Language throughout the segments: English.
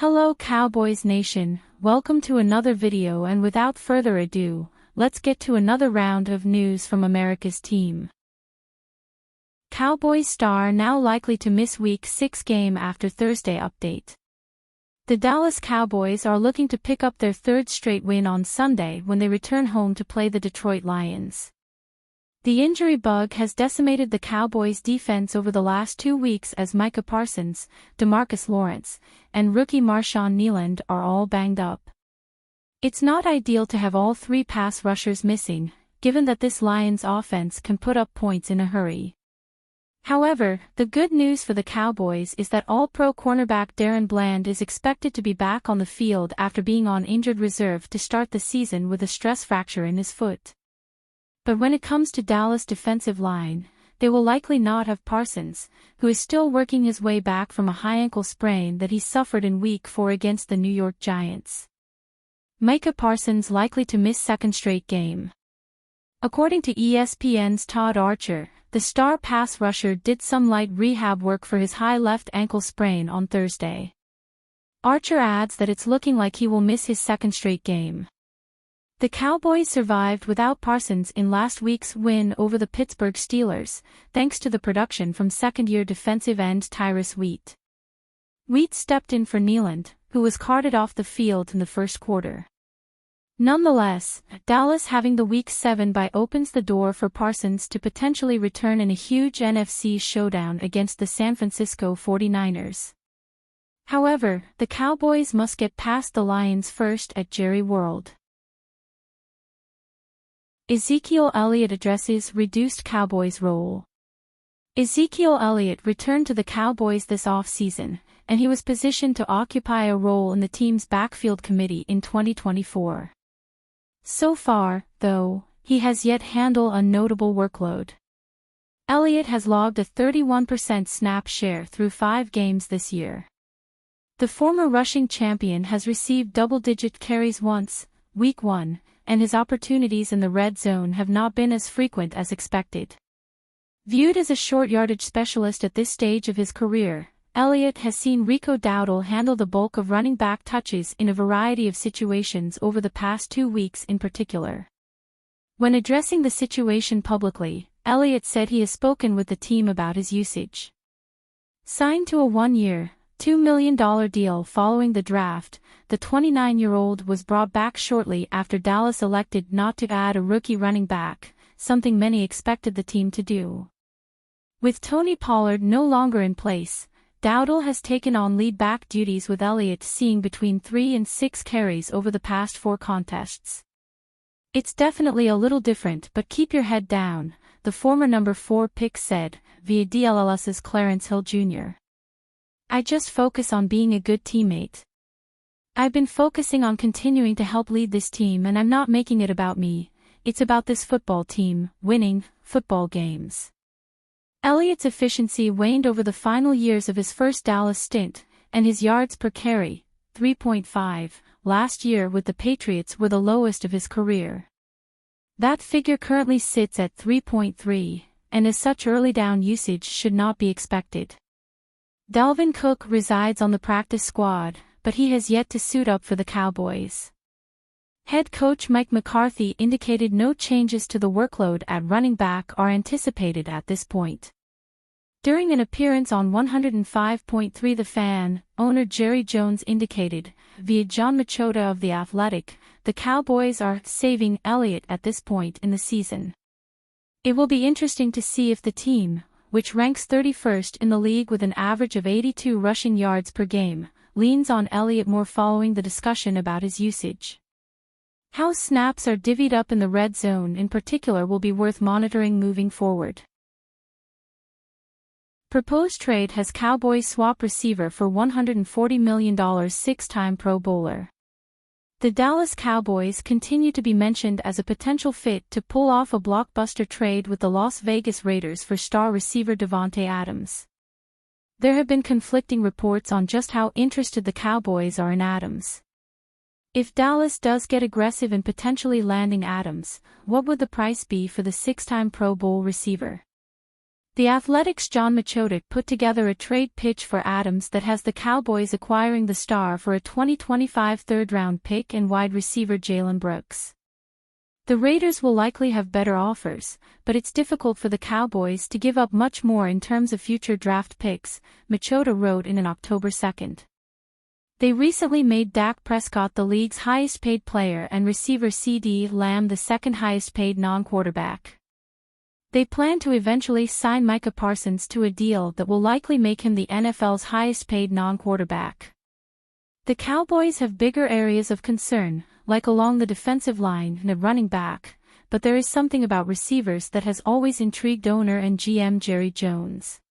Hello Cowboys Nation, welcome to another video, and without further ado, let's get to another round of news from America's team. Cowboys star now likely to miss Week 6 game after Thursday update. The Dallas Cowboys are looking to pick up their third straight win on Sunday when they return home to play the Detroit Lions. The injury bug has decimated the Cowboys' defense over the last 2 weeks as Micah Parsons, DeMarcus Lawrence, and rookie Marshawn Kneyland are all banged up. It's not ideal to have all three pass rushers missing, given that this Lions offense can put up points in a hurry. However, the good news for the Cowboys is that All-Pro cornerback Darren Bland is expected to be back on the field after being on injured reserve to start the season with a stress fracture in his foot. But when it comes to Dallas' defensive line, they will likely not have Parsons, who is still working his way back from a high ankle sprain that he suffered in Week 4 against the New York Giants. Micah Parsons likely to miss second straight game. According to ESPN's Todd Archer, the star pass rusher did some light rehab work for his high left ankle sprain on Thursday. Archer adds that it's looking like he will miss his second straight game. The Cowboys survived without Parsons in last week's win over the Pittsburgh Steelers, thanks to the production from second-year defensive end Tyrus Wheat. Wheat stepped in for Kneyland, who was carted off the field in the first quarter. Nonetheless, Dallas having the Week 7 bye opens the door for Parsons to potentially return in a huge NFC showdown against the San Francisco 49ers. However, the Cowboys must get past the Lions first at Jerry World. Ezekiel Elliott addresses reduced Cowboys role. Ezekiel Elliott returned to the Cowboys this off-season, and he was positioned to occupy a role in the team's backfield committee in 2024. So far, though, he has yet handled a notable workload. Elliott has logged a 31% snap share through 5 games this year. The former rushing champion has received double-digit carries once, Week 1, and his opportunities in the red zone have not been as frequent as expected. Viewed as a short yardage specialist at this stage of his career, Elliott has seen Rico Dowdle handle the bulk of running back touches in a variety of situations over the past 2 weeks in particular. When addressing the situation publicly, Elliott said he has spoken with the team about his usage. Signed to a 1-year, $2 million deal following the draft, the 29-year-old was brought back shortly after Dallas elected not to add a rookie running back, something many expected the team to do. With Tony Pollard no longer in place, Dowdle has taken on lead back duties, with Elliott seeing between 3 and 6 carries over the past 4 contests. "It's definitely a little different, but keep your head down," the former number 4 pick said, via DLLS's Clarence Hill Jr. "I just focus on being a good teammate. I've been focusing on continuing to help lead this team, and I'm not making it about me, it's about this football team, winning football games." Elliott's efficiency waned over the final years of his first Dallas stint, and his yards per carry, 3.5, last year with the Patriots were the lowest of his career. That figure currently sits at 3.3, and as such early down usage should not be expected. Dalvin Cook resides on the practice squad, but he has yet to suit up for the Cowboys. Head coach Mike McCarthy indicated no changes to the workload at running back are anticipated at this point. During an appearance on 105.3 The Fan, owner Jerry Jones indicated, via John Machota of The Athletic, the Cowboys are saving Elliott at this point in the season. It will be interesting to see if the team, which ranks 31st in the league with an average of 82 rushing yards per game, leans on Elliott more following the discussion about his usage. How snaps are divvied up in the red zone in particular will be worth monitoring moving forward. Proposed trade has Cowboys swap receiver for $140 million 6-time Pro Bowler. The Dallas Cowboys continue to be mentioned as a potential fit to pull off a blockbuster trade with the Las Vegas Raiders for star receiver Devonte Adams. There have been conflicting reports on just how interested the Cowboys are in Adams. If Dallas does get aggressive in potentially landing Adams, what would the price be for the 6-time Pro Bowl receiver? The Athletic's John Machota put together a trade pitch for Adams that has the Cowboys acquiring the star for a 2025 third-round pick and wide receiver Jalen Brooks. The Raiders will likely have better offers, but it's difficult for the Cowboys to give up much more in terms of future draft picks, Machota wrote in an October 2. They recently made Dak Prescott the league's highest-paid player and receiver CeeDee Lamb the second highest-paid non-quarterback. They plan to eventually sign Micah Parsons to a deal that will likely make him the NFL's highest-paid non-quarterback. The Cowboys have bigger areas of concern, like along the defensive line and at running back, but there is something about receivers that has always intrigued owner and GM Jerry Jones.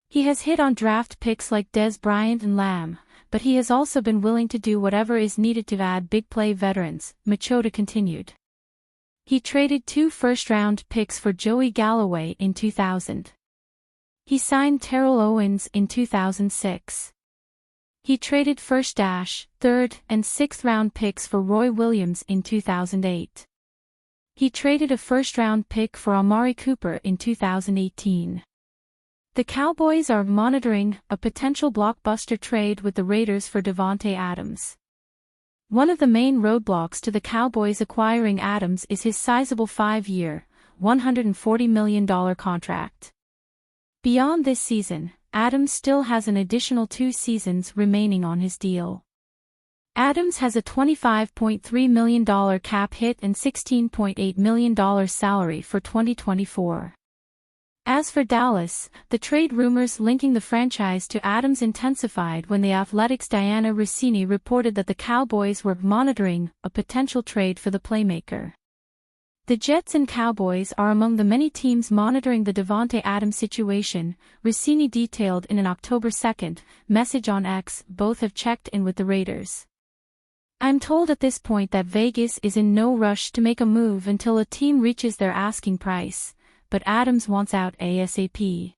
He has hit on draft picks like Dez Bryant and Lamb, but he has also been willing to do whatever is needed to add big-play veterans, Machota continued. He traded 2 first-round picks for Joey Galloway in 2000. He signed Terrell Owens in 2006. He traded first, third, and sixth-round picks for Roy Williams in 2008. He traded a first-round pick for Amari Cooper in 2018. The Cowboys are monitoring a potential blockbuster trade with the Raiders for Devonte Adams. One of the main roadblocks to the Cowboys acquiring Adams is his sizable 5-year, $140 million contract. Beyond this season, Adams still has an additional 2 seasons remaining on his deal. Adams has a $25.3 million cap hit and $16.8 million salary for 2024. As for Dallas, the trade rumors linking the franchise to Adams intensified when the Athletic's Diana Rossini reported that the Cowboys were monitoring a potential trade for the playmaker. The Jets and Cowboys are among the many teams monitoring the Devonte Adams situation, Rossini detailed in an October 2 message on X. Both have checked in with the Raiders. I'm told at this point that Vegas is in no rush to make a move until a team reaches their asking price, but Adams wants out ASAP.